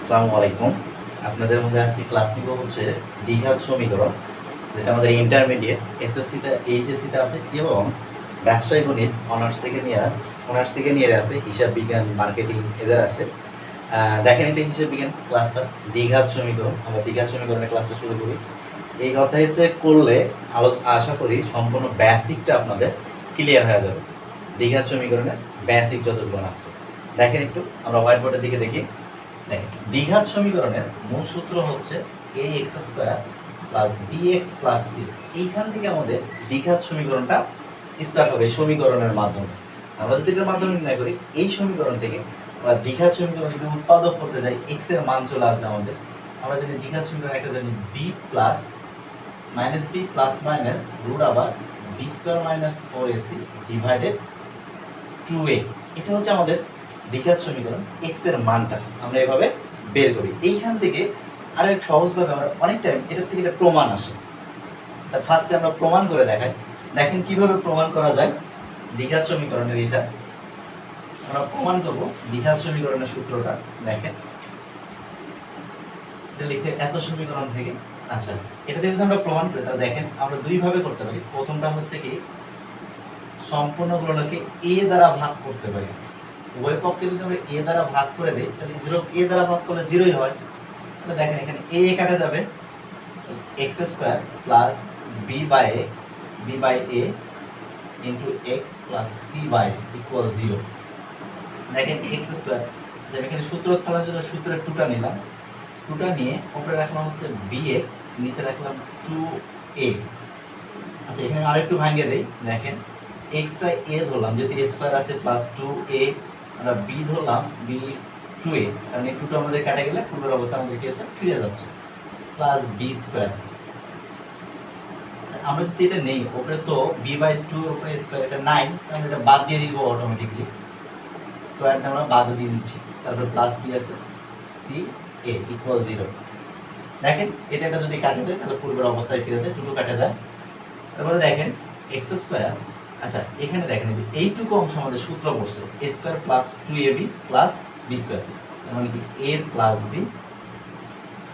আসসালামু আলাইকুম। আপনাদের মধ্যে আজকে ক্লাস নিব হচ্ছে দ্বিঘাত সমীকরণ, যেটা আমাদের ইন্টারমিডিয়েট এসএসসিতে এইচএসসিতে আছে এবং ব্যবসায় গণিত অনার্স সেকেন্ড ইয়ারে আছে, হিসাব বিজ্ঞান মার্কেটিং এদের আছে। দেখেন এটা হিসাব বিজ্ঞান ক্লাসটা দ্বিঘাত সমীকরণ। আমরা দ্বিঘাত সমীকরণের ক্লাসটা শুরু করি। এই অধ্যায়তে করলে আশা করি সম্পূর্ণ বেসিকটা আপনাদের ক্লিয়ার হয়ে যাবে। দ্বিঘাত সমীকরণের বেসিক যতগুলো আছে দেখেন একটু, আমরা হোয়াইট বোর্ডের দিকে দেখি। দেখেন দ্বিঘাত সমীকরণের মূল সূত্র হচ্ছে ax² plus bx plus c। এইখান থেকে আমাদের দ্বিঘাত সমীকরণটা স্টার্ট হবে সমীকরণের মাধ্যমে। আমরা যদি এটার মাধ্যমে নির্ণয় করি, এই সমীকরণ থেকে আমরা দ্বিঘাত সমীকরণ যদি উৎপাদক করতে যাই, x এর মান চলে আসবে আমাদের। আমরা যদি দ্বিঘাত সমীকরণ একটা জানি b plus minus b plus minus root আবার b² minus 4ac divided 2a। এটা হচ্ছে আমাদের দ্বিঘাত সমীকরণ। x এর মানটা আমরা এভাবে বের করি। এইখান থেকে আরেক সহজভাবে আমরা অনেক টাইম এটার থেকে একটা প্রমাণ আসে। তা ফার্স্টে আমরা প্রমাণ করে দেখাই। দেখেন কিভাবে প্রমাণ করা যায় দ্বিঘাত সমীকরণের। এটা আমরা প্রমাণ করব দ্বিঘাত সমীকরণের সূত্রটা। দেখেন এটা লিখে এত সমীকরণ থেকে, আচ্ছা এটা দিয়ে যদি আমরা প্রমাণ করি তাহলে দেখেন আমরা দুইভাবে করতে পারি। প্রথমটা হচ্ছে কি, সম্পূর্ণগুলোকে a দ্বারা ভাগ করতে পারি। উভয় পক্ষে যদি আমরা a দ্বারা ভাগ করে দেই তাহলে 0 a দ্বারা ভাগ করলে 0ই হয়। তাহলে দেখেন এখানে a কাটা যাবে, x² plus b by a into x plus c by equal 0। দেখেন x² যে আমি এখানে সূত্র ফেলার জন্য সূত্রের 2টা নিলাম, 2টা নিয়ে উপরে রাখলাম হচ্ছে bx, নিচে রাখলাম 2a। আচ্ছা এখানে আরেকটু ভাঙিয়ে দেই। দেখেন এক্সটা a ধরলাম যেহেতু a² আছে প্লাস 2a, আমরা b ধরলাম b 2a, কারণ এই 2টা আমাদের কাটা গেলে পূর্বের অবস্থা আমাদের কি হচ্ছে ফিরে যাচ্ছে, প্লাস b²। আমরা যদি এটা নেই উপরে তো b বাই 2 এর উপরে স্কয়ার এটা 9, তাহলে এটা বাদ দিয়ে দিব অটোমেটিক্যালি, স্কয়ারটা আমরা বাদ দিয়ে দিচ্ছি। তারপর প্লাস b আছে c a ইকুয়াল 0। দেখেন এটা যদি কাটা যায় তাহলে পূর্বের অবস্থায় ফিরে যায়, 2 কাটা যায়। তারপরে দেখেন x², আচ্ছা এখানে দেখেন যে এইটুকু অংশ আমাদের সূত্র পড়ছে a² plus 2ab plus b², তার মানে কি a plus b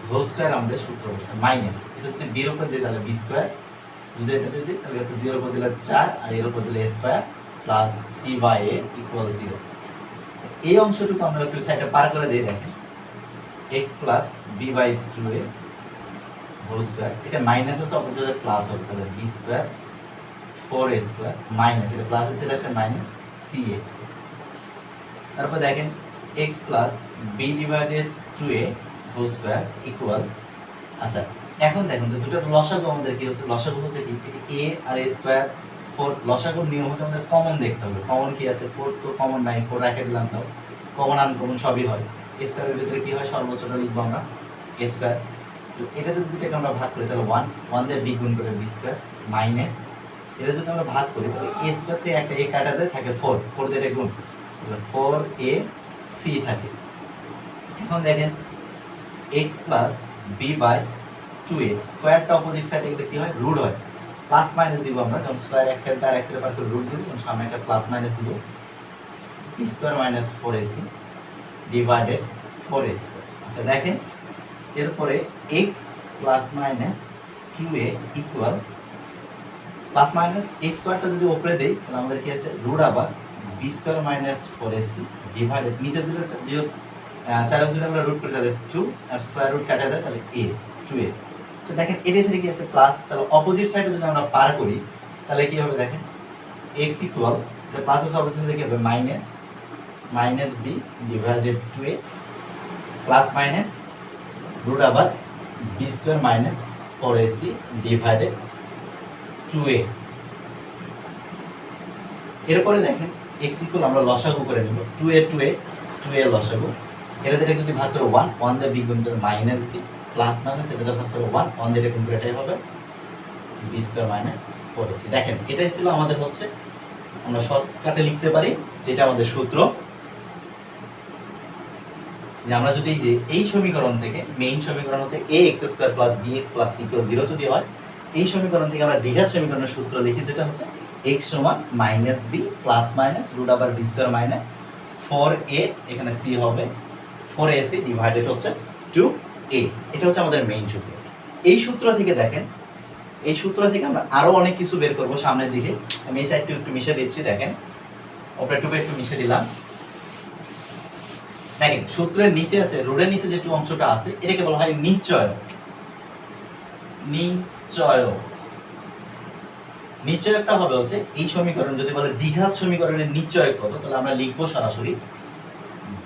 whole square আমাদের সূত্র পড়ছে মাইনাস। এটা যদি b এর উপর দিই তাহলে b², যদি এটা দিই তাহলে হচ্ছে 2 এর উপর দিলে 4 আর এর উপর দিলে a² plus c by a equal 0। এই অংশটুকু আমরা একটু সাইডে পার করে দেই। দেখেন x plus b by 2a whole square, এটা মাইনাস আছে অপোজিটে প্লাস হবে, তাহলে b² 4a² মাইনাস এটা প্লাস আছে এটা মাইনাস ca। তারপর দেখেন x plus b divided 2a whole square equal, আচ্ছা এখন দেখুন তো দুটোর লসাগু আমাদের কি হচ্ছে, লসাগু হচ্ছে কি a আর a² 4, লসাগুর নিয়ম হচ্ছে আমাদের কমন দেখতে হবে। কমন কি আছে, 4 তো কমন নাই, 4 রেখে দিলাম, তাও কমন আনকমন সবই হয়। a² এর ভিতরে কি হয় সর্বোচ্চটা লিখবো আমরা a²। তো এটা যদি দুটোকে আমরা ভাগ করি তাহলে 1 দিয়ে b গুণ করে b² মাইনাস এটা যদি আমরা ভাগ করি তাহলে a² থেকে একটা a কাটা যায়, থাকে 4 দিয়ে এটা গুণ, তাহলে 4ac থাকে। এখন দেখেন x plus b by 2a, স্কয়ারটা অপোজিট সাইডে গেলে কি হয় রুট হয়, প্লাস মাইনাস দিব আমরা, যখন স্কয়ার এক সাইড আর এক সাইডে পার করে রুট দিব, তখন সামনে একটা প্লাস মাইনাস দিব, b² minus 4ac divided 4a²। আচ্ছা দেখেন এরপরে x plus minus 2a equal plus minus a স্কয়ারটা যদি উপরে দেই তাহলে আমাদের কি আছে রুট আবার b² মাইনাস 4ac ডিভাইডেড নিচে দুটো 4 যদি আমরা রুট করি তাহলে 2 আর স্কয়ার রুট কাটা যায় তাহলে a 2a। তো দেখেন এটা সাইডে কি আছে প্লাস, তাহলে অপোজিট সাইডে যদি আমরা পার করি তাহলে কি হবে, দেখেন x ইকুয়াল এটা প্লাস আছে অপোজিট সাইডে কি হবে minus b divided 2a plus minus root আবার b² minus 4ac divided 2a। এরপরে দেখেন x ইকুয়াল আমরা লসাগু করে নেব, 2a লসাগু, এটা থেকে যদি ভাগ করে 1 দিয়ে b গুণ করে মাইনাস b প্লাস মাইনাস এটা দিয়ে ভাগ করে 1 দিয়ে গুণ করে এটাই হবে b² মাইনাস 4ac। দেখেন এটাই ছিল আমাদের হচ্ছে, আমরা শর্টকাটে লিখতে পারি যেটা আমাদের সূত্র, যে আমরা যদি এই সমীকরণ থেকে মেইন সমীকরণ হচ্ছে ax² plus bx plus c equal 0 যদি হয়, এই সমীকরণ থেকে আমরা দ্বিঘাত সমীকরণের সূত্র লিখি যেটা হচ্ছে x সমান minus b plus minus root আবার b² মাইনাস 4a, এখানে c হবে 4ac ডিভাইডেড হচ্ছে 2a। এটা হচ্ছে আমাদের মেইন সূত্র। এই সূত্র থেকে দেখেন, এই সূত্র থেকে আমরা আরো অনেক কিছু বের করব সামনের দিকে। আমি এই সাইডটা একটু মিশে দিচ্ছি, দেখেন ওপরে টুপে একটু মিশে দিলাম। দেখেন সূত্রের নিচে আছে, রোডের নিচে যে অংশটা আছে এটাকে বলা হয় নিশ্চয়। নিশ্চয়কটা হবে হচ্ছে এই সমীকরণ, যদি বলে দ্বিঘাত সমীকরণের নিশ্চয়ক কত, তাহলে আমরা লিখবো সরাসরি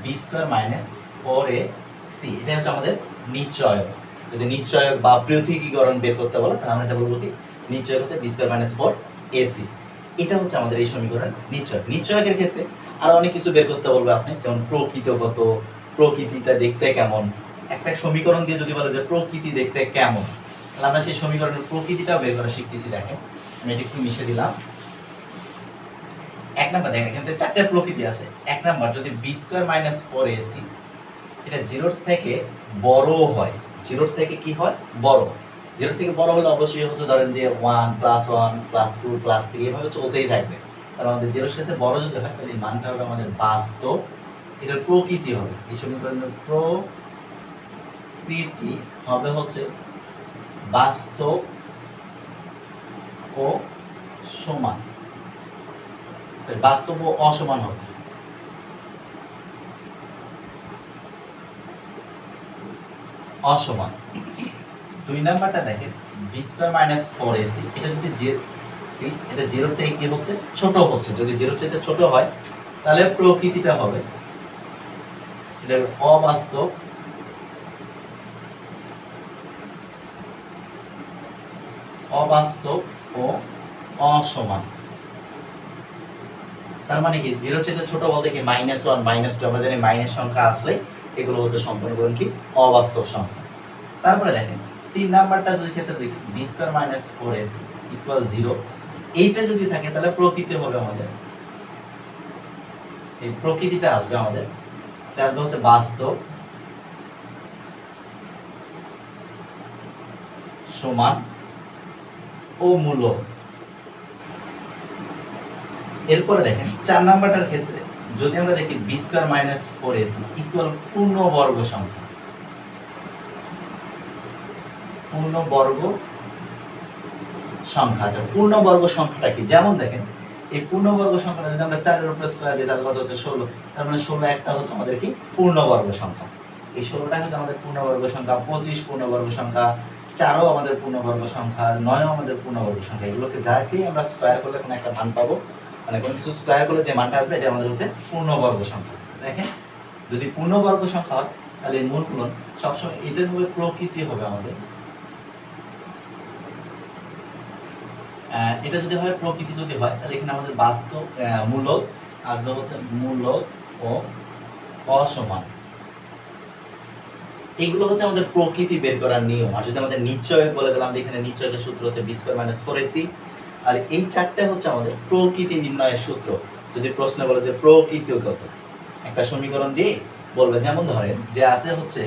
b স্কয়ার মাইনাস 4ac। এটা হচ্ছে আমাদের নিশ্চয়ক। যদি নিশ্চয়ক বা পৃথকীকরণ বের করতে বলে তাহলে আমরা এটা বলবো কি নিশ্চয়ক হচ্ছে b স্কয়ার মাইনাস 4ac। এটা হচ্ছে আমাদের এই সমীকরণ নিশ্চয়ক। নিশ্চয়কের ক্ষেত্রে আরো অনেক কিছু বের করতে বলবে আপনি, যেমন প্রকৃত কত, প্রকৃতিটা দেখতে কেমন। একটা সমীকরণ দিয়ে যদি বলে যে প্রকৃতি দেখতে কেমন, তাহলে আমরা সেই সমীকরণের প্রকৃতিটাও বের করা শিখতেছি। দেখেন আমি এটা একটু মিশে দিলাম। এক নাম্বার দেখেন এখানে চারটে প্রকৃতি আছে। এক নাম্বার যদি b স্কয়ার মাইনাস 4ac এটা 0 থেকে বড় হয়, 0 থেকে কি হয় বড়, 0 থেকে বড় হলে অবশ্যই হচ্ছে ধরেন যে 1 প্লাস 1 প্লাস 2 প্লাস 3 এভাবে চলতেই থাকবে। কারণ আমাদের 0 এর সাথে বড় যদি হয় তাহলে এই মানটা হবে আমাদের বাস্তব, এটার প্রকৃতি হবে। এই সমীকরণের প্রকৃতি হবে হচ্ছে বাস্তব ও সমান, বাস্তব ও অসমান হবে। অসমান। দুই নাম্বারটা দেখেন b স্কয়ার মাইনাস 4ac এটা যদি এটা 0 থেকে কি হচ্ছে ছোট হচ্ছে, যদি 0 থেকে ছোট হয় তাহলে প্রকৃতিটা হবে এটা অবাস্তব ও অসমান। তার মানে কি 0 থেকে ছোট বলতে কি -1 -2, আমরা জানি মাইনাস সংখ্যা আসলে এগুলো হচ্ছে সম্পূর্ণ করুন কি অবাস্তব সংখ্যা। তারপরে দেখেন 3 নাম্বারটা যদি ক্ষেত্রে দেখি b square minus 4ac equal 0, এইটা যদি থাকে তাহলে প্রকৃতি হবে আমাদের, এই প্রকৃতিটা আসবে আমাদের, এটা আসবে হচ্ছে বাস্তব সমান ও মূলক। এরপরে দেখেন 4 নাম্বারটার ক্ষেত্রে যদি আমরা দেখি b square minus 4ac equal পূর্ণবর্গ সংখ্যা, পূর্ণবর্গ সংখ্যা। পূর্ণবর্গ সংখ্যাটা কি, যেমন দেখেন এই পূর্ণবর্গ সংখ্যাটা যদি আমরা 4 এর উপরে স্কয়ার দিই তাহলে কত হচ্ছে 16, তার মানে 16 একটা হচ্ছে আমাদের কি পূর্ণবর্গ সংখ্যা। এই 16টা হচ্ছে আমাদের পূর্ণবর্গ সংখ্যা, 25 পূর্ণবর্গ সংখ্যা, 4ও আমাদের পূর্ণবর্গ সংখ্যা, 9ও আমাদের পূর্ণবর্গ সংখ্যা। এগুলোকে যাকেই আমরা স্কয়ার করলে কোনো একটা মান পাবো, মানে কোনো কিছু স্কয়ার করলে যে মানটা আসবে এটা আমাদের হচ্ছে পূর্ণবর্গ সংখ্যা। দেখেন যদি পূর্ণবর্গ সংখ্যা হয় তাহলে মূল গুণন সবসময় এটার হবে প্রকৃতি হবে আমাদের, এটা যদি হয় প্রকৃতি যদি হয় তাহলে এখানে আমাদের বাস্তব মূলক আসবে হচ্ছে মূলক ও অসমান। এগুলো হচ্ছে আমাদের প্রকৃতি বের করার নিয়ম। আর যদি আমাদের নিশ্চয়ক বলে দিলাম, এখানে নিশ্চয়কের সূত্র হচ্ছে b স্কয়ার মাইনাস 4ac, আর এই চারটে হচ্ছে আমাদের প্রকৃতি নির্ণয়ের সূত্র। যদি প্রশ্ন বলে যে প্রকৃতি কত, একটা সমীকরণ দিয়ে বলবে, যেমন ধরেন যে আছে হচ্ছে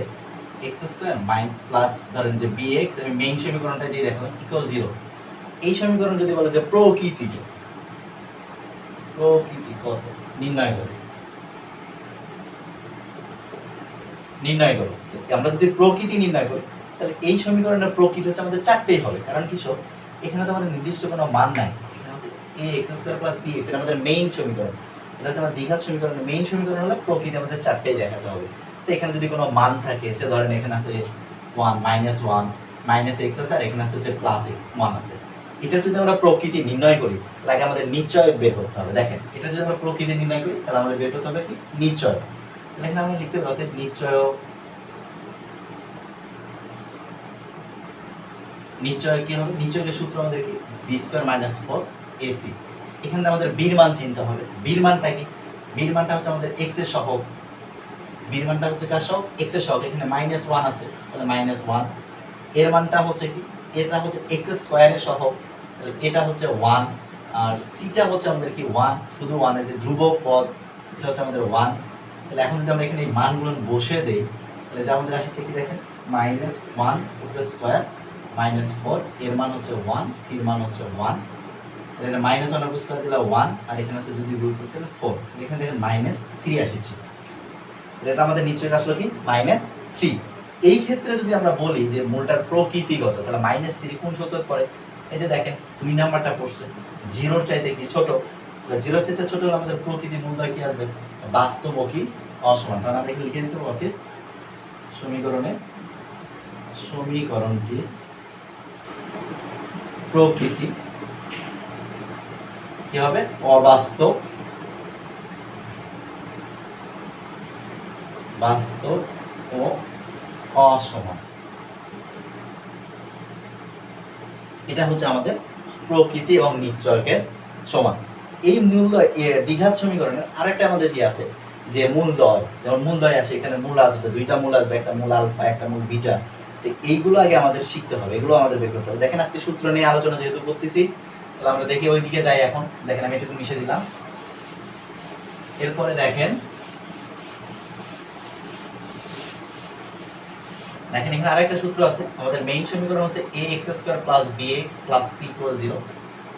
x স্কয়ার মাইনাস প্লাস ধরেন যে bx, আমি মেইন সমীকরণটা দিয়ে দেখালাম ইকুয়াল 0। এই সমীকরণ যদি বলে যে প্রকৃতি কত নির্ণয় করো, আমরা যদি প্রকৃতি নির্ণয় করি তাহলে এই সমীকরণের প্রকৃতি হচ্ছে আমাদের চারটেই হবে। কারণ কিছু এখানে তো আমাদের নির্দিষ্ট কোনো মান নাই, এখানে হচ্ছে ax স্কয়ার প্লাস bx, এটা আমাদের মেইন সমীকরণ, এটা হচ্ছে আমাদের দ্বিঘাত সমীকরণের মেইন সমীকরণ হলে প্রকৃতি আমাদের চারটেই দেখাতে হবে। সে এখানে যদি কোনো মান থাকে, সে ধরেন এখানে আছে 1 -1 -x আছে, আর এখানে আছে হচ্ছে +1 আছে, এটা যদি আমরা প্রকৃতি নির্ণয় করি তাহলে আগে আমাদের নিশ্চয়ক বের করতে হবে। দেখেন এটা যদি আমরা প্রকৃতি নির্ণয় করি তাহলে আমাদের বের করতে হবে কি নিশ্চয়ক। তাহলে এখানে আমরা লিখতে পারি নিশ্চয়ক কি হবে, নিশ্চয়কের সূত্র আমাদের কি b স্কয়ার মাইনাস 4ac। এখানে আমাদের b এর মান চিনতে হবে। b এর মানটা কি, b এর মানটা হচ্ছে আমাদের x এর সহগ, b এর মানটা হচ্ছে কার সহগ, x এর সহগ। এখানে -1 আছে তাহলে -1, এর মানটা হচ্ছে কি, এটা হচ্ছে x স্কয়ারের সহগ, তাহলে এটা হচ্ছে 1, আর সিটা হচ্ছে আমাদের কি 1, শুধু 1 এর যে ধ্রুবক পদ এটা হচ্ছে আমাদের 1। তাহলে এখন যদি আমরা এখানে এই মানগুলো বসে দেই তাহলে এটা আমাদের আসছে কি দেখেন -1 উপরে স্কয়ার -4, এর মান হচ্ছে 1, সি এর মান হচ্ছে 1, তাহলে এটা -1 উপরে স্কয়ার দিলে 1, আর এখানে হচ্ছে যদি রুট করতে তাহলে 4, এখানে দেখেন -3 আসছে। এটা আমাদের নিশ্চয়ই আসলো কি -3। এই ক্ষেত্রে যদি আমরা বলি যে মূলটার প্রকৃতিগত, তাহলে -3 কোন শতক পড়ে? এই যে দেখেন 2 নাম্বারটা পড়ছে, জিরোর চাইতে কি ছোট, জিরোর চাইতে ছোট হলে আমাদের প্রকৃতি মূলদ্বয় কি আসবে? বাস্তব ও কি অসমান। তাহলে আমরা এখানে লিখে দিতে পারবো অতএব সমীকরণটি প্রকৃতি কি হবে? অবাস্তব, বাস্তব ও অসমান। এটা হচ্ছে আমাদের প্রকৃতি এবং নিশ্চয়কের সমান। এই মূলদ্বয় দ্বিঘাত সমীকরণের আরেকটা আমাদের কি আছে যে মূলদ্বয়, যেমন মূলদ্বয় আসে, এখানে মূল আসবে, দুইটা মূল আসবে, একটা মূল আলফা একটা মূল বিটা। তো এইগুলো আগে আমাদের শিখতে হবে, এগুলো আমাদের বের করতে হবে। দেখেন আজকে সূত্র নিয়ে আলোচনা যেহেতু করতেছি, তাহলে আমরা দেখি ওই দিকে যাই। এখন দেখেন আমি একটু মিশে দিলাম। এরপরে দেখেন এখানে আরেকটা সূত্র আছে। আমাদের মেইন সমীকরণ হচ্ছে ax² + bx + c = 0।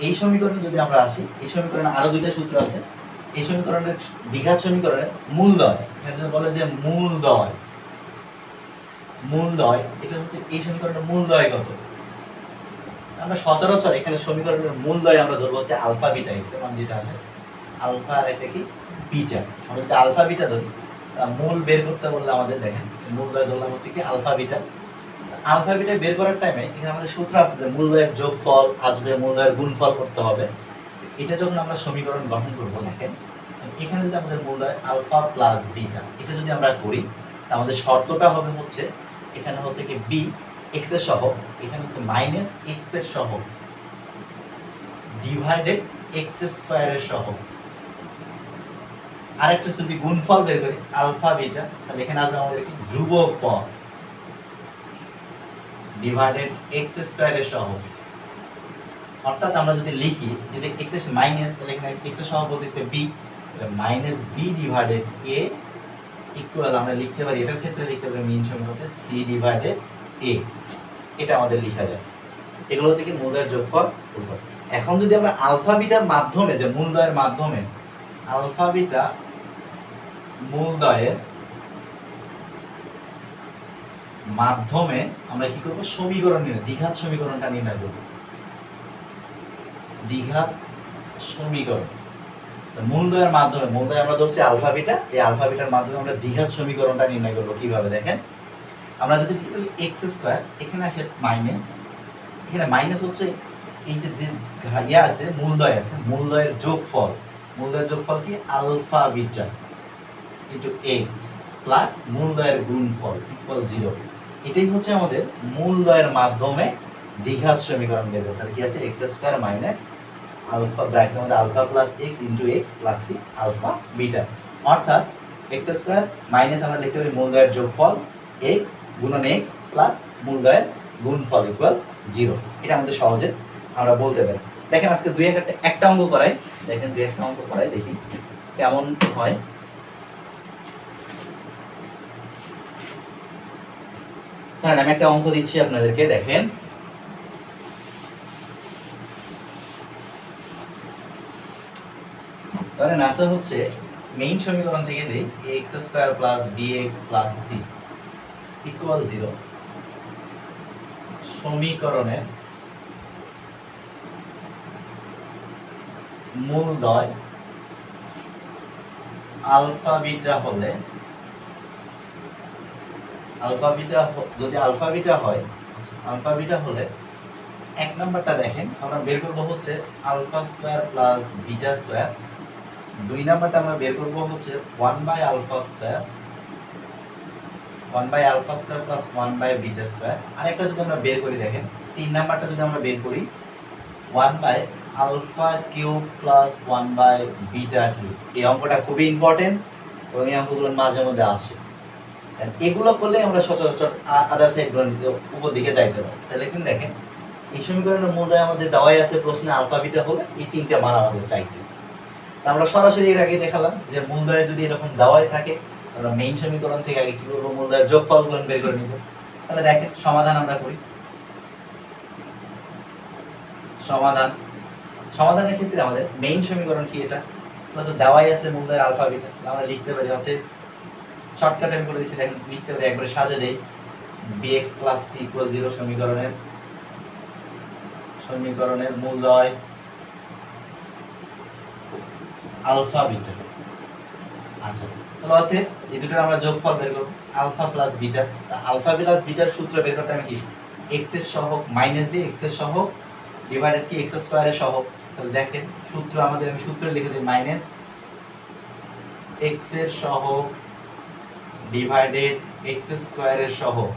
এই সমীকরণে যদি আমরা আসি, এই সমীকরণে আরো দুইটা সূত্র আছে। এই সমীকরণের দ্বিঘাত সমীকরণের মূলদ্বয়, এখানে বলে যে মূলদ্বয়, এটা হচ্ছে এই সমীকরণের মূলদ্বয় কত? আমরা সচরাচর এখানে সমীকরণের মূলদ্বয় আমরা ধরবো হচ্ছে আলফা বিটা, x এর মান যেটা আছে আলফা আর এটা কি বিটা। আমরা যদি আলফা বিটা ধরি, মূল বের করতে বললে আমাদের দেখেন মূলদ্বয় ধরলাম হচ্ছে কি আলফা বিটা। আলফা বিটা বের করার টাইমে এখানে আমাদের সূত্র আছে যে মূলদ্বয়ের যোগফল আসবে, মূলদ্বয়ের গুণফল করতে হবে। এটা যখন আমরা সমীকরণ গঠন করব, দেখেন এখানে যদি আমাদের মূলদ্বয় আলফা প্লাস বিটা, এটা যদি আমরা করি, তা আমাদের শর্তটা হবে হচ্ছে এখানে হচ্ছে কি বি এক্স এর সহগ, এখানে হচ্ছে মাইনাস এক্স এর সহগ ডিভাইডেড এক্স স্কয়ারের সহগ। আরেকটা যদি গুণফল বের করি আলফা বিটা, তাহলে এখানে আসবে আমাদের কি ধ্রুবক পদ ডিভাইডেড এক্স স্কয়ারের সহগ। অর্থাৎ আমরা যদি লিখি যে এক্স এর মাইনাস, তাহলে এখানে এক্স এর সহগ বলতেছে বি, মাইনাস বি ডিভাইডেড এ ইকুয়াল আমরা লিখতে পারি, এটার ক্ষেত্রে লিখতে পারি মেইন সমীকরণে সি ডিভাইডেড এ। এটা আমাদের লেখা যায়। এগুলো হচ্ছে কি মূলদ্বয়ের যোগফল। এখন যদি আমরা আলফা বিটার মাধ্যমে, যে মূলদ্বয়ের মাধ্যমে, আলফা বিটা মূলদ্বয়ের মাধ্যমে আমরা কি করব? সমীকরণ নির্ণয়, দ্বিঘাত সমীকরণটা নির্ণয় করব। দ্বিঘাত সমীকরণ মূলদ্বয়ের মাধ্যমে, মূলদ্বয় আমরা ধরছি আলফা বিটা, এই আলফা বিটার মাধ্যমে আমরা দ্বিঘাত সমীকরণটা নির্ণয় করব। কিভাবে দেখেন, আমরা যদি এক্স স্কয়ার, এখানে আছে মাইনাস, এখানে মাইনাস হচ্ছে এই যে ইয়া আছে মূলদ্বয় আছে, মূলদ্বয়ের যোগফল, মূলদ্বয়ের যোগফল কি alpha beta into x plus মূলদ্বয়ের গুণফল ইকুয়াল 0। এটাই হচ্ছে আমাদের মূলদ্বয়ের মাধ্যমে দ্বিঘাত সমীকরণ বের করতে হবে। কি আছে এক্স স্কয়ার মাইনাস আলফা ব্র্যাকেটের মধ্যে alpha plus X into x plus কি আলফা বিটা। অর্থাৎ এক্স স্কয়ার মাইনাস আমরা লিখতে পারি মূলদ্বয়ের যোগফল এক্স গুণন এক্স প্লাস মূলদ্বয়ের গুণফল ইকুয়াল 0। এটা আমাদের সহজে আমরা বলতে পারি। দেখেন আজকে একটা অঙ্ক করাই, দেখেন একটা অঙ্ক করাই, দেখি কেমন হয়। হ্যাঁ, আমি একটা অঙ্ক দিচ্ছি আপনাদেরকে, দেখেন তাহলে নাসা হচ্ছে মেইন সমীকরণ থেকে দেই X square plus BX plus C equal 0 সমীকরণের মূলদ্বয় আলফা বিটা হলে, যদি আলফা বিটা হয়, আলফা বিটা হলে এক নাম্বারটা দেখেন আমরা বের করব হচ্ছে alpha square plus beta square. 2 নাম্বারটা আমরা বের করব হচ্ছে 1/alpha স্কয়ার প্লাস 1/বিটা স্কয়ার। আরেকটা যদি আমরা বের করি, দেখেন 3 নাম্বারটা যদি আমরা বের করি 1/alpha কিউব প্লাস 1/বিটা কিউব। এই অঙ্কটা খুবই ইম্পর্টেন্ট এবং এই অঙ্কগুলো মাঝে মধ্যে আসে। এগুলো করলে আমরা সচরাচর আদার সাইড উপর দিকে যাইতে পারি। তাহলে কিন্তু দেখেন এই সমীকরণের মূলদ্বয় আমাদের দেওয়াই আছে প্রশ্নে আলফা বিটা হলে এই 3টা মান আমাদের চাইছে। আমরা সরাসরি এর আগে দেখালাম যে মূলদ্বয় যদি এরকম দেওয়াই থাকে, আমরা মেইন সমীকরণ থেকে আগে কি করবো? মূলদ্বয়ের যোগফলগুলো বের করে নিব। তাহলে দেখেন সমাধান আমরা করি। সমাধানের ক্ষেত্রে আমাদের মেইন সমীকরণ কি? এটা তো দেওয়াই আছে মূলদ্বয়ের আলফা বিটা, আমরা লিখতে পারি অতএব শর্টকাট আমি করে দিচ্ছি, দেখেন লিখতে পারি একবারে সাজে দেই bx প্লাস c ইকুয়াল 0 সমীকরণের মূলদয় আলফা বিটা। আচ্ছা, তাহলে অতএব এই দুটোর আমরা যোগফল বের করব alpha plus beta. Alpha plus বিটার সূত্র বের করতে আমি কি x এর সহগ মাইনাস দিয়ে x এর সহগ ডিভাইডেড কি x স্কয়ারের সহগ। তাহলে দেখেন সূত্র আমাদের, আমি সূত্র লিখে দিই মাইনাস x এর সহগ ডিভাইডেড x স্কয়ারের সহগ।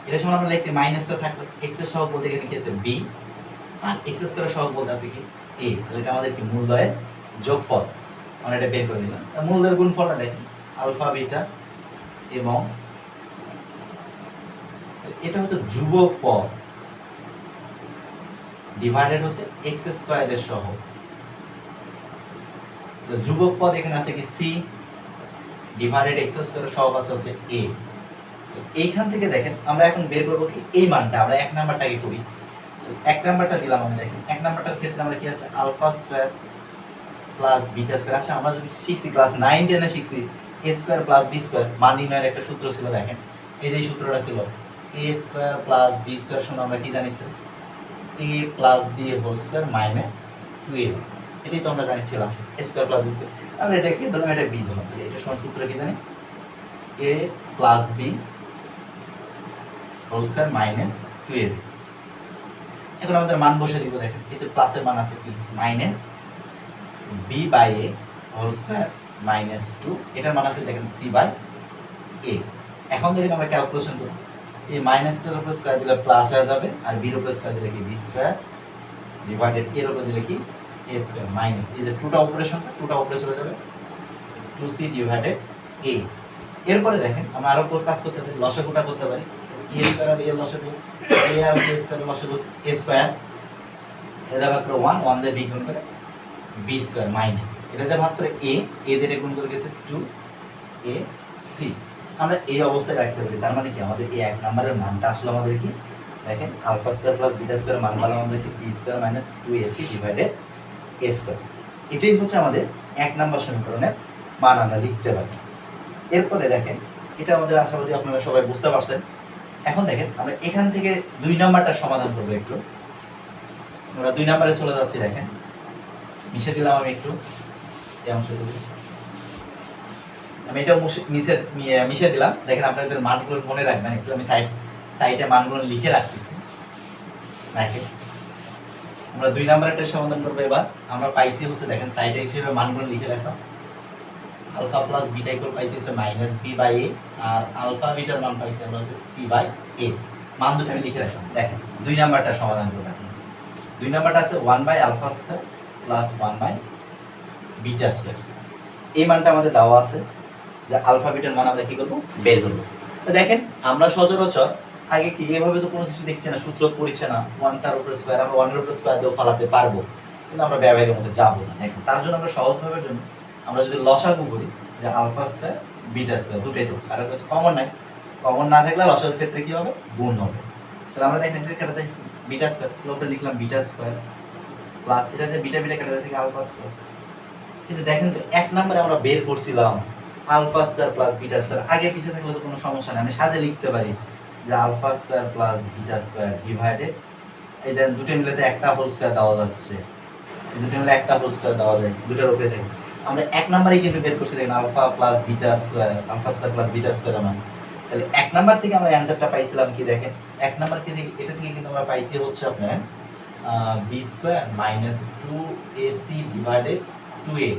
এটা সময় আমরা লিখতে মাইনাসটা থাকবে, x এর সহগ বলতে এখানে কি আছে b আর x স্কয়ারের সহগ বলতে আছে কি a। তাহলে এটা আমাদের কি মূলদয়ের যোগফল, আমরা এটা বের করে নিলাম। তা মূলদয়ের গুণফলটা দেখেন আলফা বিটা এবং এটা হচ্ছে ধ্রুবক পদ ডিভাইডেড হচ্ছে x স্কয়ারের সহগ। তো ধ্রুবক পদ এখানে আছে কি c ডিভাইডেড x স্কয়ারের সহগ আছে হচ্ছে a। এইখান থেকে দেখেন আমরা এখন বের করব কি এই মানটা, আমরা এক নাম্বারটাকে করি। এক নাম্বারটা দিলাম আমি, দেখেন এক নাম্বারটার ক্ষেত্রে আমরা কি আছে alpha square plus beta square. আচ্ছা, আমরা যদি শিখছি ক্লাস 9 10 এ শিখছি a square plus b square মান নির্ণয়ের একটা সূত্র ছিল। দেখেন এই যে সূত্রটা ছিল a square plus b square সমান আমরা কি জানিছি a plus b whole square minus 2a। এটাই তো আমরা জানিছিলাম a square plus b square. আমরা এটাকে ধরলাম, এটা b ধরলাম, এটা সমান সূত্র কি জানি a plus b whole square minus 2a। এখন আমাদের মান বসে দিব, দেখেন এই যে প্লাসের মান আছে কি minus b by a whole square minus 2, এটার মান আছে দেখেন c বাই a। এখন দেখেন আমরা ক্যালকুলেশন করি, এই মাইনাসটার উপর স্কয়ার দিলে প্লাস হয়ে যাবে আর b এর উপর স্কয়ার দিলে কি b স্কয়ার ডিভাইডেড এর উপর দিলে কি a স্কয়ার মাইনাস এই যে টুটা অপারেশন, টুটা উপরে চলে যাবে 2c ডিভাইডেড a। এরপরে দেখেন আমরা আরো কাজ করতে পারি, লসাগুটা করতে পারি। a স্কয়ার আর a এর লসাগু, a আর b স্কয়ার লসাগু a স্কয়ার, এটা মাত্র 1 1 দিয়ে b গুণ করে b স্কয়ার মাইনাস এটাতে মাত্র a দিয়ে গুণ করে গেছে 2 a c। আমরা এই অবস্থায় রাখতে পারি, তার মানে কি আমাদের এই এক নম্বরের মানটা আসলে আমাদের কি দেখেন alpha square plus beta square মান পেলাম আমাদের কি b square minus 2ac divided a square. এটাই হচ্ছে আমাদের এক নম্বর সমীকরণের মান আমরা লিখতে পারি। এরপরে দেখেন এটা আমাদের আশাবাদী আপনারা সবাই বুঝতে পারছেন। এখন দেখেন আমরা এখান থেকে দুই নাম্বারটা সমাধান করব। একটু আমরা দুই নাম্বারে চলে যাচ্ছি, দেখেন মিশে দিলাম আমি একটু এই অংশটুকু, আমি এটা মিশে দিলাম। দেখেন আপনাদের মানগুলো মনে রাখবেন একটু, আমি সাইডে মানগুলো লিখে রাখতেছি। দেখেন আমরা দুই নাম্বারটা সমাধান করবো। এবার আমরা পাইছি হচ্ছে দেখেন সাইডে হিসেবে মানগুলো লিখে রাখলাম আলফা প্লাস বিটা ইকুয়াল পাইছি হচ্ছে মাইনাস b বাই a আর আলফা বিটার মান পাইছি আমরা হচ্ছে c বাই a। মান দুটো আমি লিখে রাখলাম। দেখেন দুই নাম্বারটা সমাধান করব। দুই নাম্বারটা আছে 1 by alpha square plus 1 by beta square. এই মানটা আমাদের দেওয়া আছে যে আলফা বিটার মান আমরা কি করব বের করব। তো দেখেন আমরা সচরাচর আগে কি এভাবে তো কোনো কিছু দেখছি না, সূত্র পড়ছে না, 1টার উপর স্কয়ার আমরা 1 এর উপর স্কয়ার দিয়েও ফলাতে পারবো, কিন্তু আমরা ব্যবহারের মধ্যে যাব না। দেখেন তার জন্য আমরা সহজভাবে জন্য আমরা যদি লসাগু করি যে আলফা স্কয়ার বিটা স্কয়ার দুটোই তো কারণ কাছে কমন নাই, কমন না থাকলে লসাগুর ক্ষেত্রে কি হবে গুণ হবে। তাহলে আমরা দেখেন এটা কেটে যাই বিটা স্কয়ার, উপরে লিখলাম বিটা স্কয়ার প্লাস এটাতে বিটা বিটা কেটে যায় থেকে আলফা স্কয়ার। এই যে দেখেন তো এক নম্বরে আমরা বের করছিলাম alpha square plus beta square, আগে পিছে থাকলে তো কোনো সমস্যা নেই, আমি সাজে লিখতে পারি যে alpha square plus beta square divided এই দেন দুটো মিলে একটা হোল স্কয়ার দেওয়া যাচ্ছে, দুটো মিলে একটা হোল স্কয়ার দেওয়া যায় দুটোর উপরে থেকে। আমরা এক নম্বরে কিন্তু বের করছি দেখেন alpha plus beta square, alpha square plus beta square মানে। তাহলে এক নাম্বার থেকে আমরা অ্যানসারটা পাইছিলাম কি দেখেন এক নাম্বার থেকে এটা থেকে কিন্তু আমরা পাইছি হচ্ছে আপনার b square minus 2ac divided 2a।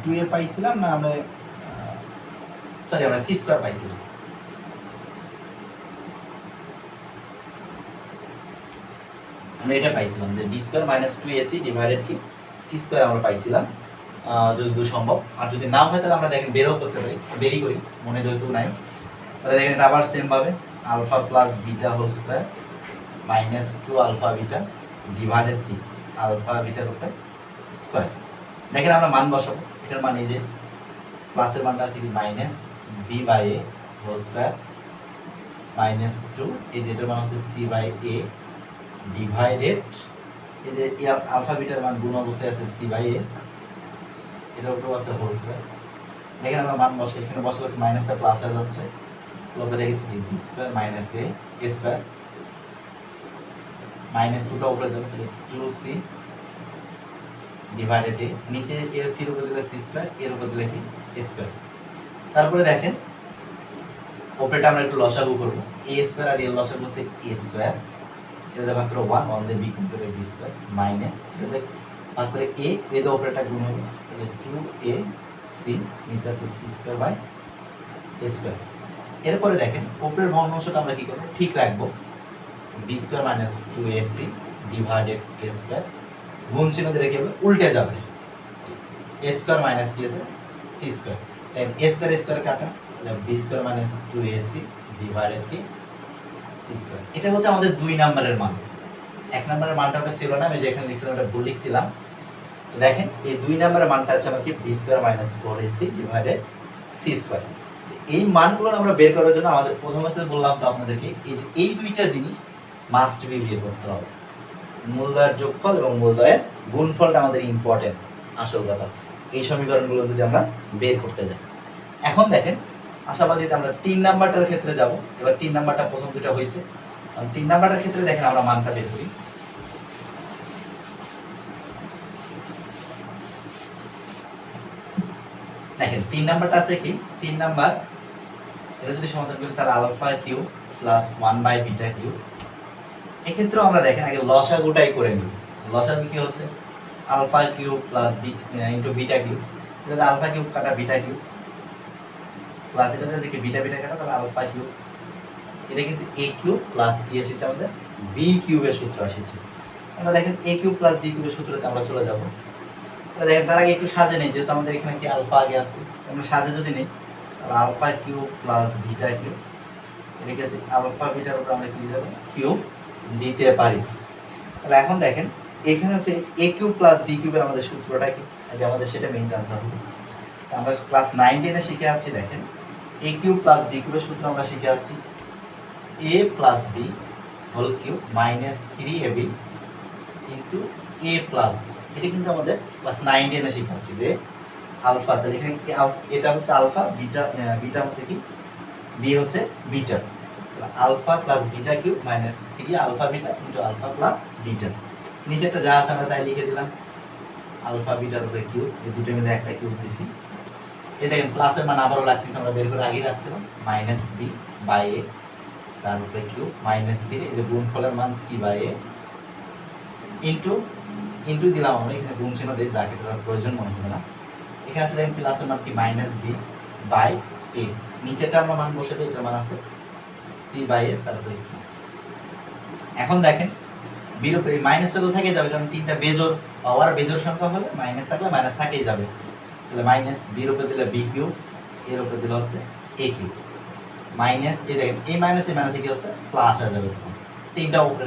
2a পাইছিলাম না আমরা, সরি আমরা c স্কয়ার পাইছিলাম। আমরা এটা পাইছিলাম যে b square minus 2ac divided কি c স্কয়ার আমরা পাইছিলাম যতদূর সম্ভব। আর যদি না হয় তাহলে আমরা দেখেন বেরও করতে পারি, বেরই করি মনে যতটুকু নাই। তাহলে দেখেন এটা আবার সেম ভাবে alpha plus beta whole square minus 2 alpha beta divided কি আলফা বিটার উপরে স্কয়ার। দেখেন আমরা মান বসাবো, এটার মান এই যে প্লাসের মানটা আছে কি minus b by a whole square minus 2 এই যে এটার মান হচ্ছে c বাই a ডিভাইডেড এই যে আলফা বিটার মান গুণ অবস্থায় আছে c বাই a এটার উপরেও আছে হোল স্কোয়ার। দেখেন আমরা মান বসে এখানে বসালে হচ্ছে মাইনাসটা প্লাস হয়ে যাচ্ছে, উপরে দেখেছি কি বি স্কোয়ার মাইনাস এ স্কোয়ার মাইনাস 2টা উপরে যাবে, তাহলে 2c ডিভাইডেড এ, নিচে এ সির উপরে দিলে সি স্কোয়ার, এর উপরে দিলে কি এ স্কোয়ার। তারপরে দেখেন উপরেটা আমরা একটু লসাগু করবো, এ স্কোয়ার আর এর লসাগু হচ্ছে এ স্কোয়ার, এটাতে ভাগ করে 1 1 দিয়ে বি গুণ করে বি স্কোয়ার মাইনাস এটাতে ভাগ করে এ এর উপরেটা গুণ হবে, তাহলে 2ac নিচে আছে C square by A square. এরপরে দেখেন উপরের ভগ্নাংশটা আমরা কি করবো ঠিক রাখবো, B square minus 2ac divided A square, গুণ চিহ্ন দিয়ে রেখে উল্টে যাবে, এ স্কোয়ার মাইনাস কি আছে সি স্কোয়ার, এ স্কোয়ার কাটা, তাহলে B square minus 2ac divided কি সি স্কোয়ার। এটা হচ্ছে আমাদের 2 নম্বরের মান। 1 নম্বরের মানটা ওটা ছিল না, আমি যেখানে লিখছিলাম ওটা ভুল লিখছিলাম। দেখেন এই 2 নম্বরের মানটা আছে আমার কি B square minus 4ac divided C square. এই মানগুলো আমরা বের করার জন্য আমাদের প্রথমত বললাম তো আপনাদেরকে এই যে এই দুইটা জিনিস মাস্ট বি বের করতে হবে, মূলদয়ের যোগফল এবং মূলদয়ের গুণফলটা আমাদের ইম্পর্টেন্ট আসল কথা। এই সমীকরণগুলো যদি আমরা বের করতে যাই, এখন দেখেন আশাবাদীতে আমরা 3 নাম্বারটার ক্ষেত্রে যাব। এবার 3 নাম্বারটা প্রথম দুটো হয়েছে, 3 নাম্বারটার ক্ষেত্রে দেখেন আমরা মানটা বের করি। দেখেন 3 নাম্বারটা আছে কি 3 নাম্বার, এটা যদি সমাধান করি তাহলে alpha cube plus 1 by beta cube. এক্ষেত্রেও আমরা দেখেন আগে লসাগুটাই করে নিই। লসাগু কি হচ্ছে alpha cube plus into beta cube, এটাতে আলফা কিউব কাটা বিটা কিউব প্লাস এটাতে দেখি বিটা বিটা কাটা, তাহলে আলফা কিউব, এটা কিন্তু এ কিউব প্লাস কি এসেছে আমাদের বি কিউবের সূত্র এসেছে। আমরা দেখেন এ কিউব প্লাস বি কিউবের সূত্রতে আমরা চলে যাব। দেখেন তার আগে একটু সাজে নেই, যেহেতু আমাদের এখানে কি আলফা আগে আছে, আমরা সাজে যদি নেই তাহলে alpha cube plus beta cube, এটা কি আছে আলফা বিটার উপর আমরা কি দেবো কিউব দিতে পারি। তাহলে এখন দেখেন এখানে হচ্ছে এ কিউব প্লাস বি কিউবের আমাদের সূত্রটা কি, আগে আমাদের সেটা মেইন জানতে হবে। আমরা ক্লাস 9 10 এ শিখে আছি, দেখেন এ কিউব প্লাস বি কিউবের সূত্র আমরা শিখে আছি A plus B whole cube minus 3ab into A plus B. এটা কিন্তু আমাদের ক্লাস 9 10 এ শিখাচ্ছি যে আলফা, তাহলে এখানে এটা হচ্ছে আলফা, বিটা বিটা হচ্ছে কি বি হচ্ছে beta, alpha plus beta cube minus 3 alpha beta into alpha plus beta. নিচেরটা যা আছে আমরা তাই লিখে দিলাম, আলফা বিটার উপরে কিউব, এই দুটো মিলে একটা কিউব দিছি। এই দেখেন প্লাসের মান আবারও লাগতেছে, আমরা বের করে আগে রাখছিলাম মাইনাস বি বাই এ তার উপরে কিউব মাইনাস 3, এই যে গুণফলের মান C by A into into দিলাম আমরা, এখানে গুণ চিহ্ন দিয়ে ব্র্যাকেটের প্রয়োজন মনে হবে না। এখানে আছে দেখেন প্লাসের মান কি মাইনাস বি বাই এ, নিচেটা আমরা মান বসে দিই, এটার মান আছে সি বাই এ তারপরে কি। এখন দেখেন বির উপরে মাইনাসটা তো থেকে যাবে, কারণ 3টা বেজোড় পাওয়ার বেজোড় সংখ্যা হলে মাইনাস থাকলে মাইনাস থাকেই যাবে, তাহলে মাইনাস বির উপরে দিলে বি কিউব, এর উপরে দিলে হচ্ছে এ কিউব মাইনাস, এই দেখেন এই মাইনাসে কি হচ্ছে প্লাস হয়ে যাবে। 3টা উপরে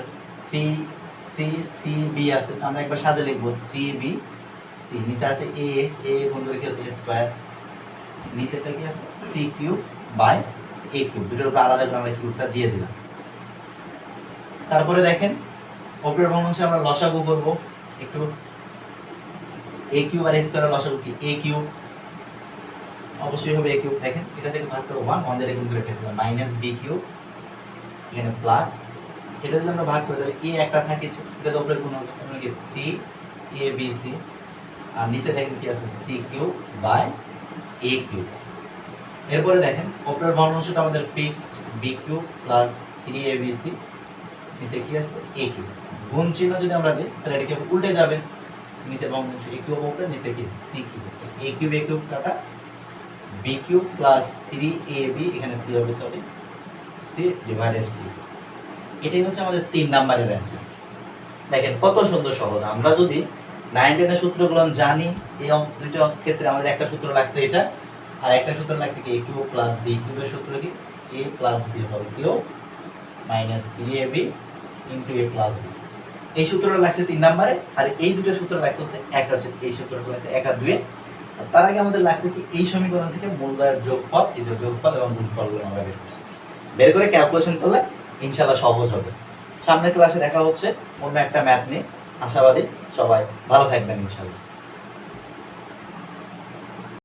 3c b আছে, আমরা একবার সাজে লিখবো 3b c, নিচে আছে a গুণ করে কি হচ্ছে a স্কয়ার, নিচেটা কি আছে c cube by a cube, দুটোর উপর আলাদা করে আমরা কিউবটা দিয়ে দিলাম। তারপরে দেখেন উপরের ভগ্নাংশে আমরা লসাগু করব, একটু a কিউব আর a স্কয়ারের লসাগু কি a কিউব, অবশ্যই হবে a কিউব। দেখেন এটা থেকে ভাগ করে 1 1 দিয়ে গুণ করে কেটে দিলাম মাইনাস b কিউব, এখানে প্লাস এটা যদি আমরা ভাগ করে তাহলে a একটা থাকেছে, এটা তো উপরে গুণ হবে, মানে কি 3abc, আর নিচে দেখেন কি আছে c cube by a cube. এরপরে দেখেন উপরের ভগ্নাংশটা আমাদের fixed b cube plus 3abc, নিচে কি আছে a কিউব, গুণ চিহ্ন যদি আমরা দিই তাহলে এটা কি উল্টে যাবে, নিচে ভগ্নাংশ a কিউব উপরে, নিচে কি c কিউব, a কিউব কাটা b কিউব প্লাস 3ab, এখানে c হবে সরি c ডিভাইডেড c। এটাই হচ্ছে আমাদের 3 নাম্বারের অ্যানসার। দেখেন কত সুন্দর সহজ, আমরা যদি 9 10 এর সূত্রগুলো জানি, এই দুটো ক্ষেত্রে আমাদের একটা সূত্র লাগছে এটা, আর একটা সূত্র লাগছে কি a কিউব প্লাস b কিউবের সূত্র কি a plus b whole cube minus 3ab into a plus b। এই সূত্রটা লাগছে 3 নম্বরে, আর এই দুটো সূত্র লাগছে হচ্ছে এক আছে, এই সূত্রটা লাগছে 1 আর 2 এ। তার আগে আমাদের লাগছে কি এই সমীকরণ থেকে মূলদয়ের যোগফল, এই যে যোগফল এবং গুণফলগুলো আমরা বের করছি, বের করে ক্যালকুলেশন করলে ইনশাআল্লাহ সহজ হবে। সামনের ক্লাসে দেখা হচ্ছে অন্য একটা ম্যাথ নিয়ে, আশাবাদী সবাই ভালো থাকবেন ইনশাআল্লাহ।